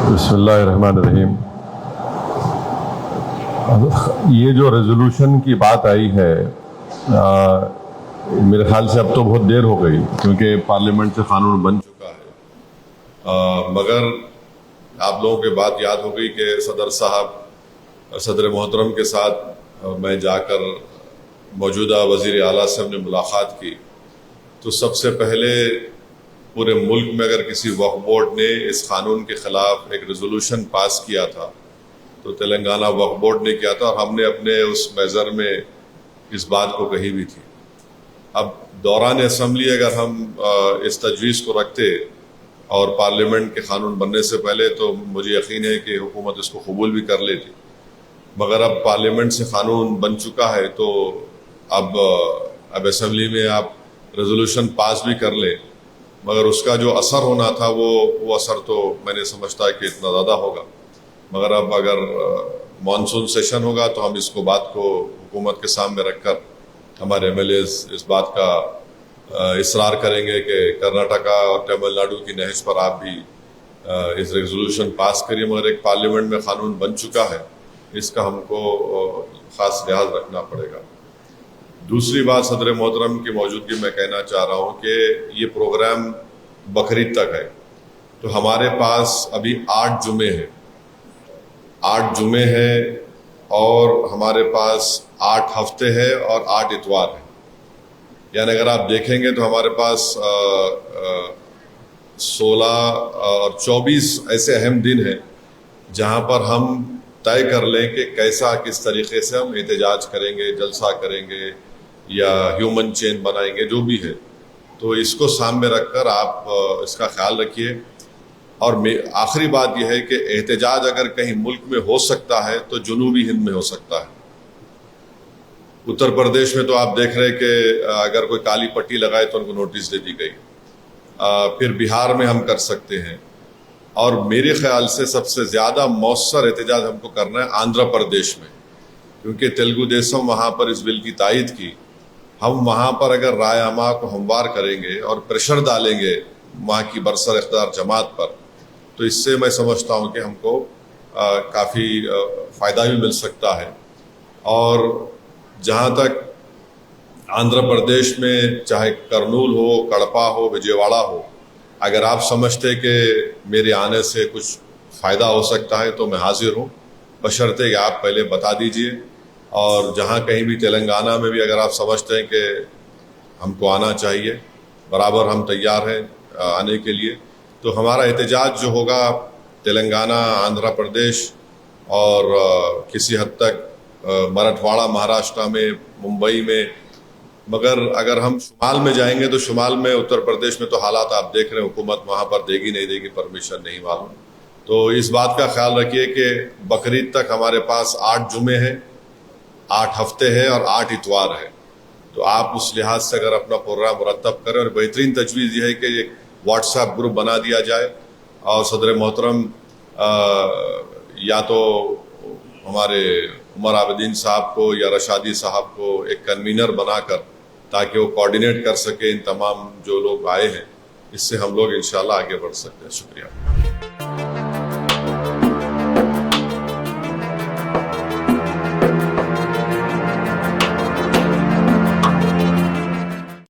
बिस्मिल्लाहिर्रहमानिर्रहीम। ये जो रेजोल्यूशन की बात आई है, मेरे ख्याल से अब तो बहुत देर हो गई क्योंकि पार्लियामेंट से कानून बन चुका है। मगर आप लोगों के बात याद हो गई कि सदर साहब सदर मोहतरम के साथ मैं जाकर मौजूदा वज़ीर आला से हमने मुलाकात की, तो सबसे पहले पूरे मुल्क में अगर किसी वक्फ बोर्ड ने इस कानून के ख़िलाफ़ एक रेजोल्यूशन पास किया था तो तेलंगाना वक्फ बोर्ड ने किया था, और हमने अपने उस महज़र में इस बात को कही भी थी। अब दौरान असम्बली अगर हम इस तजवीज़ को रखते और पार्लियामेंट के कानून बनने से पहले, तो मुझे यकीन है कि हुकूमत इसको कबूल भी कर लेती। मगर अब पार्लियामेंट से कानून बन चुका है तो अब असम्बली में आप रेजोल्यूशन पास भी कर लें, मगर उसका जो असर होना था वो असर तो मैंने समझता है कि इतना ज़्यादा होगा। मगर अब अगर मानसून सेशन होगा तो हम इसको बात को हुकूमत के सामने रखकर हमारे MLAs इस बात का इसरार करेंगे कि कर्नाटका और तमिलनाडु की नहज पर आप भी इस रेजोल्यूशन पास करिए। मगर एक पार्लियामेंट में कानून बन चुका है, इसका हमको ख़ास लिहाज रखना पड़ेगा। दूसरी बात, सदर मोहतरम की मौजूदगी में कहना चाह रहा हूँ कि ये प्रोग्राम बकरीद तक है, तो हमारे पास अभी 8 जुमे हैं, 8 जुमे हैं और हमारे पास 8 हफ्ते हैं और 8 इतवार हैं। यानी अगर आप देखेंगे तो हमारे पास 16 और 24 ऐसे अहम दिन हैं जहाँ पर हम तय कर लें कि कैसा किस तरीके से हम एहतजाज करेंगे, जलसा करेंगे या ह्यूमन चेन बनाएंगे, जो भी है। तो इसको सामने रखकर आप इसका ख्याल रखिए। और आखिरी बात यह है कि एहतजाज अगर कहीं मुल्क में हो सकता है तो जनूबी हिंद में हो सकता है। उत्तर प्रदेश में तो आप देख रहे हैं कि अगर कोई काली पट्टी लगाए तो उनको नोटिस दे दी गई। फिर बिहार में हम कर सकते हैं, और मेरे ख्याल से सबसे ज़्यादा मौसर एहतजाज हमको करना है आंध्र प्रदेश में, क्योंकि तेलुगु देशम वहाँ पर इस बिल की तायद की। हम वहाँ पर अगर राय आमा को हमवार करेंगे और प्रेशर डालेंगे वहाँ की बरसर इख्तियार जमात पर, तो इससे मैं समझता हूँ कि हमको काफ़ी फ़ायदा भी मिल सकता है। और जहाँ तक आंध्र प्रदेश में चाहे कर्नूल हो, कड़पा हो, विजयवाड़ा हो, अगर आप समझते कि मेरे आने से कुछ फ़ायदा हो सकता है तो मैं हाजिर हूँ, बशर्ते कि आप पहले बता दीजिए। और जहाँ कहीं भी तेलंगाना में भी अगर आप समझते हैं कि हमको आना चाहिए, बराबर हम तैयार हैं आने के लिए। तो हमारा एहतजाज जो होगा तेलंगाना, आंध्र प्रदेश और किसी हद तक मराठवाड़ा, महाराष्ट्र में, मुंबई में। मगर अगर हम शुमाल में जाएंगे तो शुमाल में, उत्तर प्रदेश में तो हालात आप देख रहे हैं, हुकूमत वहाँ पर देगी नहीं देगी परमिशन नहीं मालूम। तो इस बात का ख्याल रखिए कि बकरीद तक हमारे पास 8 जुमे हैं, 8 हफ्ते हैं और 8 इतवार है। तो आप उस लिहाज से अगर अपना प्रोग्राम मुरतब करें, और बेहतरीन तजवीज़ यह है कि एक व्हाट्सएप ग्रुप बना दिया जाए और सदर मोहतरम या तो हमारे उमर आबिदीन साहब को या रशादी साहब को एक कन्वीनर बनाकर, ताकि वो कोऑर्डिनेट कर सके इन तमाम जो लोग आए हैं, इससे हम लोग इंशाल्लाह आगे बढ़ सकते हैं। शुक्रिया।